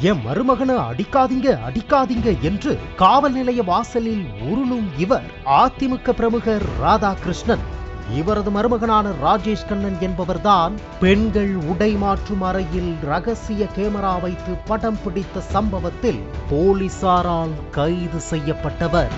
என் மருமகனை அடிக்காதீங்க அடிக்காதீங்க என்று காவல் நிலைய வாசலில் உருளும் இவர் அதிமுக பிரமுகர் ராதாகிருஷ்ணன். இவரது மருமகனான ராஜேஷ் கண்ணன் என்பவர்தான் பெண்கள் உடை மாற்றும் அறையில் ரகசிய கேமரா வைத்து படம் பிடித்த சம்பவத்தில் போலீசாரால் கைது செய்யப்பட்டவர்.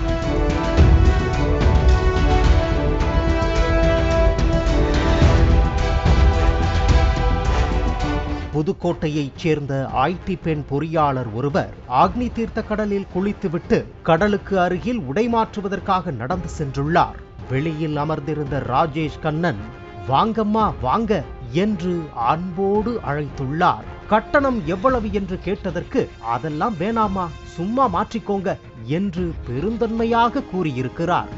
புதுக்கோட்டையைச் சேர்ந்த ஐடி பெண் பொறியாளர் ஒருவர் அக்னி தீர்த்த கடலில் குளித்துவிட்டு கடலுக்கு அருகில் உடை மாற்றுவதற்காக நடந்து சென்றுள்ளார். வெளியில் அமர்ந்திருந்த ராஜேஷ் கண்ணன் வாங்கம்மா வாங்க என்று அன்போடு அழைத்துள்ளார். கட்டணம் எவ்வளவு என்று கேட்டதற்கு அதெல்லாம் வேணாமா, சும்மா மாற்றிக்கோங்க என்று பெருந்தன்மையாக கூறியிருக்கிறார்.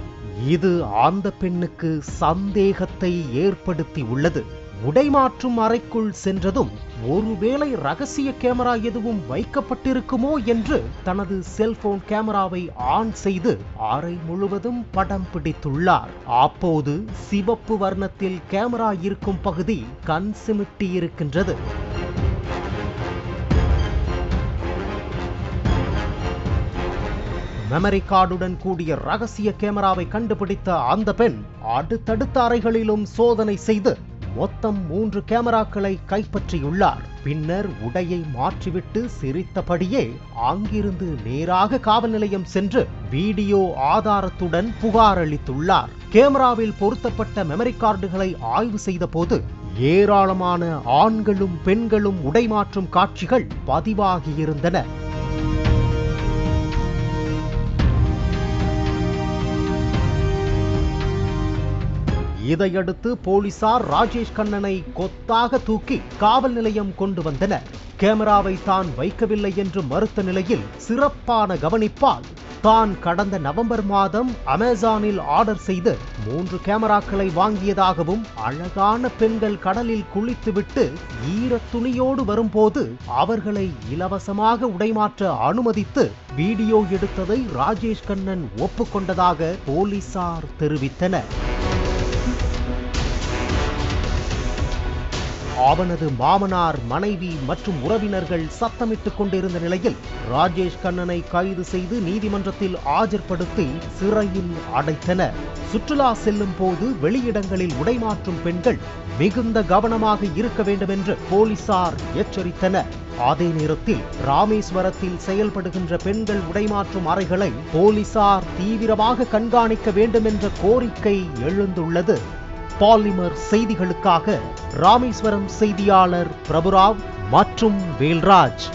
இது அந்த பெண்ணுக்கு சந்தேகத்தை ஏற்படுத்தி உள்ளது. உடைமாற்றும் அறைக்குள் சென்றதும் ஒருவேளை ரகசிய கேமரா எதுவும் வைக்கப்பட்டிருக்குமோ என்று தனது செல்போன் கேமராவை ஆன் செய்து அறை முழுவதும் படம் பிடித்துள்ளார். அப்போது சிவப்பு வர்ணத்தில் கேமரா இருக்கும் பகுதி கண் சிமிட்டி இருக்கின்றது. மெமரி கார்டுடன் கூடிய ரகசிய கேமராவை கண்டுபிடித்த அந்த பெண் அடுத்தடுத்த அறைகளிலும் சோதனை செய்து மொத்தம் 3 கேமராக்களை கைப்பற்றியுள்ளார். பின்னர் உடையை மாற்றிவிட்டு சிரித்தபடியே அங்கிருந்து நேராக காவல் நிலையம் சென்று வீடியோ ஆதாரத்துடன் புகார் அளித்துள்ளார். கேமராவில் பொருத்தப்பட்ட மெமரி கார்டுகளை ஆய்வு செய்த போது ஏராளமான ஆண்களும் பெண்களும் உடை மாற்றும் காட்சிகள் பதிவாகியிருந்தன. இதையடுத்து போலீசார் ராஜேஷ் கண்ணனை கொத்தாக தூக்கி காவல் நிலையம் கொண்டு வந்தனர். கேமராவை தான் வைக்கவில்லை என்று மறுத்த நிலையில் சிறப்பான கவனிப்பால் தான் கடந்த நவம்பர் மாதம் அமேசானில் ஆர்டர் செய்து 3 கேமராக்களை வாங்கியதாகவும், அழகான பெண்கள் கடலில் குளித்துவிட்டு ஈர துணியோடு வரும்போது அவர்களை இலவசமாக உடைமாற்ற அனுமதித்து வீடியோ எடுத்ததை ராஜேஷ் கண்ணன் ஒப்புக்கொண்டதாக போலீசார் தெரிவித்தனர். அவனது மாமனார், மனைவி மற்றும் உறவினர்கள் சத்தமிட்டுக் கொண்டிருந்த நிலையில் ராஜேஷ் கண்ணனை கைது செய்து நீதிமன்றத்தில் ஆஜர்படுத்தி சிறையில் அடைத்தனர். சுற்றுலா செல்லும் போது வெளியிடங்களில் உடைமாற்றும் பெண்கள் மிகுந்த கவனமாக இருக்க வேண்டும் என்று போலீசார் எச்சரித்தனர். அதே நேரத்தில் ராமேஸ்வரத்தில் செயல்படுகின்ற பெண்கள் உடைமாற்றும் அறைகளை போலீசார் தீவிரமாக கண்காணிக்க வேண்டும் என்ற கோரிக்கை எழுந்துள்ளது. பாலிமர் செய்திகளுக்காக ராமேஸ்வரம் செய்தியாளர் பிரபுராவ் மற்றும் வேல்ராஜ்.